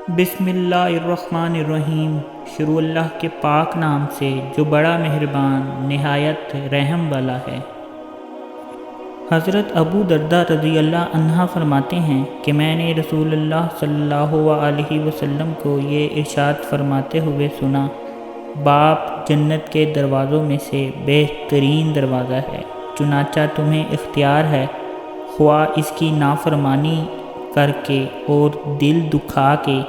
بسم اللہ الرحمن الرحیم۔ شروع اللہ کے پاک نام سے جو بڑا مہربان نہایت رحم والا ہے۔ حضرت ابو درداء رضی اللہ عنہ فرماتے ہیں کہ میں نے رسول اللہ صلی اللہ علیہ وسلم کو یہ ارشاد فرماتے ہوئے سنا، باپ جنت کے دروازوں میں سے بہترین دروازہ ہے، چنانچہ تمہیں اختیار ہے، خواہ اس کی نافرمانی کر کے اور دل دکھا کے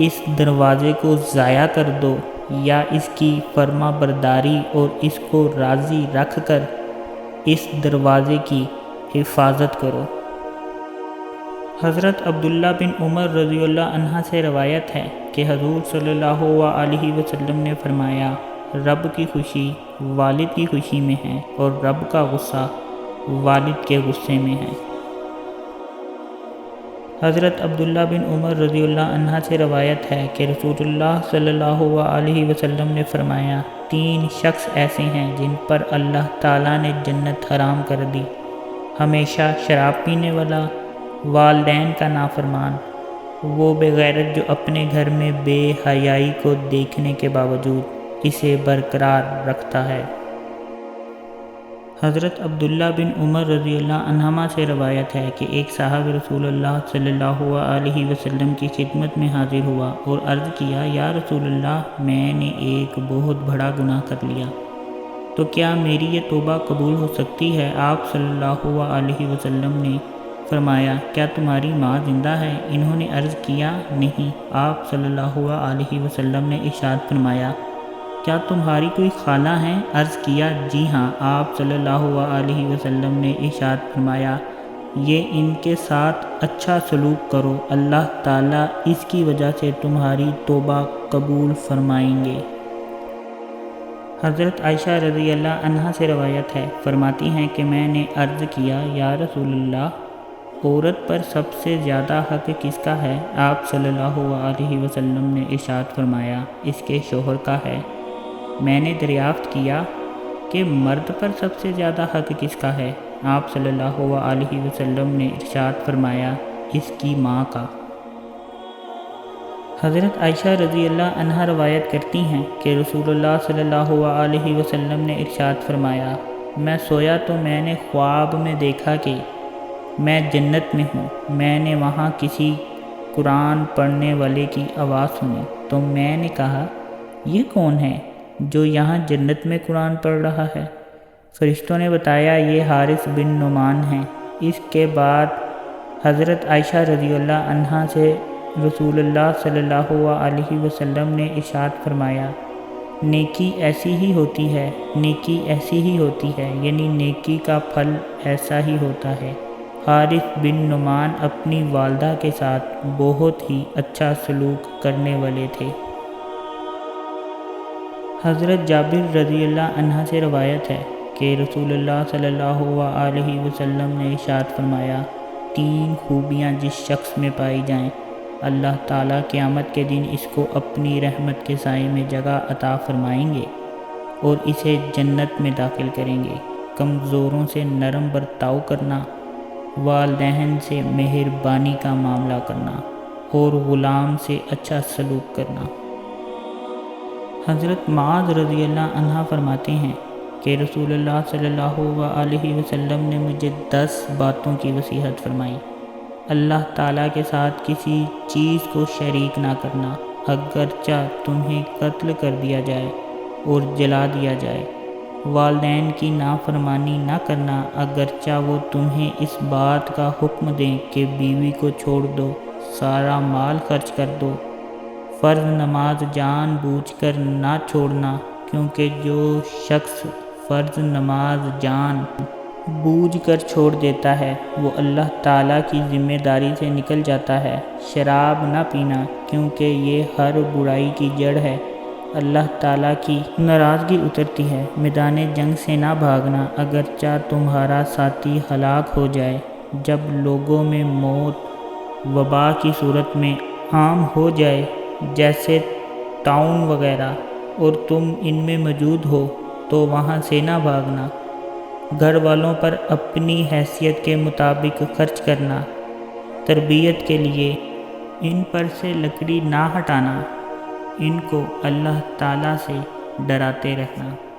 اس دروازے کو ضائع کر دو، یا اس کی فرما برداری اور اس کو راضی رکھ کر اس دروازے کی حفاظت کرو۔ حضرت عبداللہ بن عمر رضی اللہ عنہ سے روایت ہے کہ حضور صلی اللہ علیہ وسلم نے فرمایا، رب کی خوشی والد کی خوشی میں ہے اور رب کا غصہ والد کے غصے میں ہے۔ حضرت عبداللہ بن عمر رضی اللہ عنہ سے روایت ہے کہ رسول اللہ صلی اللہ علیہ وسلم نے فرمایا، 3 شخص ایسے ہیں جن پر اللہ تعالیٰ نے جنت حرام کر دی، ہمیشہ شراب پینے والا، والدین کا نافرمان، وہ بے غیرت جو اپنے گھر میں بے حیائی کو دیکھنے کے باوجود اسے برقرار رکھتا ہے۔ حضرت عبداللہ بن عمر رضی اللہ عنہما سے روایت ہے کہ ایک صاحب رسول اللہ صلی اللہ علیہ وسلم کی خدمت میں حاضر ہوا اور عرض کیا، یا رسول اللہ، میں نے ایک بہت بڑا گناہ کر لیا، تو کیا میری یہ توبہ قبول ہو سکتی ہے؟ آپ صلی اللہ علیہ وسلم نے فرمایا، کیا تمہاری ماں زندہ ہے؟ انہوں نے عرض کیا، نہیں۔ آپ صلی اللہ علیہ وسلم نے ارشاد فرمایا، کیا تمہاری کوئی خالہ ہیں؟ عرض کیا، جی ہاں۔ آپ صلی اللہ علیہ وسلم نے ارشاد فرمایا، یہ ان کے ساتھ اچھا سلوک کرو، اللہ تعالیٰ اس کی وجہ سے تمہاری توبہ قبول فرمائیں گے۔ حضرت عائشہ رضی اللہ عنہا سے روایت ہے، فرماتی ہیں کہ میں نے عرض کیا، یا رسول اللہ، عورت پر سب سے زیادہ حق کس کا ہے؟ آپ صلی اللہ علیہ وسلم نے ارشاد فرمایا، اس کے شوہر کا ہے۔ میں نے دریافت کیا کہ مرد پر سب سے زیادہ حق کس کا ہے؟ آپ صلی اللہ علیہ وسلم نے ارشاد فرمایا، اس کی ماں کا۔ حضرت عائشہ رضی اللہ عنہا روایت کرتی ہیں کہ رسول اللہ صلی اللہ علیہ وسلم نے ارشاد فرمایا، میں سویا تو میں نے خواب میں دیکھا کہ میں جنت میں ہوں، میں نے وہاں کسی قرآن پڑھنے والے کی آواز سنی، تو میں نے کہا، یہ کون ہے جو یہاں جنت میں قرآن پڑھ رہا ہے؟ فرشتوں نے بتایا، یہ حارث بن نعمان ہیں۔ اس کے بعد حضرت عائشہ رضی اللہ عنہا سے رسول اللہ صلی اللہ علیہ وسلم نے ارشاد فرمایا، نیکی ایسی ہی ہوتی ہے، نیکی ایسی ہی ہوتی ہے، یعنی نیکی کا پھل ایسا ہی ہوتا ہے۔ حارث بن نعمان اپنی والدہ کے ساتھ بہت ہی اچھا سلوک کرنے والے تھے۔ حضرت جابر رضی اللہ عنہ سے روایت ہے کہ رسول اللہ صلی اللہ علیہ وسلم نے ارشاد فرمایا، 3 خوبیاں جس شخص میں پائی جائیں، اللہ تعالیٰ قیامت کے دن اس کو اپنی رحمت کے سائے میں جگہ عطا فرمائیں گے اور اسے جنت میں داخل کریں گے۔ کمزوروں سے نرم برتاؤ کرنا، والدین سے مہربانی کا معاملہ کرنا اور غلام سے اچھا سلوک کرنا۔ حضرت معاذ رضی اللہ عنہ فرماتے ہیں کہ رسول اللہ صلی اللہ علیہ وسلم نے مجھے 10 باتوں کی نصیحت فرمائی۔ اللہ تعالیٰ کے ساتھ کسی چیز کو شریک نہ کرنا، اگرچہ تمہیں قتل کر دیا جائے اور جلا دیا جائے۔ والدین کی نافرمانی نہ کرنا، اگرچہ وہ تمہیں اس بات کا حکم دیں کہ بیوی کو چھوڑ دو، سارا مال خرچ کر دو۔ فرض نماز جان بوجھ کر نہ چھوڑنا، کیونکہ جو شخص فرض نماز جان بوجھ کر چھوڑ دیتا ہے وہ اللہ تعالیٰ کی ذمہ داری سے نکل جاتا ہے۔ شراب نہ پینا، کیونکہ یہ ہر برائی کی جڑ ہے، اللہ تعالیٰ کی ناراضگی اترتی ہے۔ میدان جنگ سے نہ بھاگنا، اگرچہ تمہارا ساتھی ہلاک ہو جائے۔ جب لوگوں میں موت وبا کی صورت میں عام ہو جائے، جیسے طاعون وغیرہ، اور تم ان میں موجود ہو تو وہاں سے نہ بھاگنا۔ گھر والوں پر اپنی حیثیت کے مطابق خرچ کرنا، تربیت کے لیے ان پر سے لکڑی نہ ہٹانا، ان کو اللہ تعالیٰ سے ڈراتے رہنا۔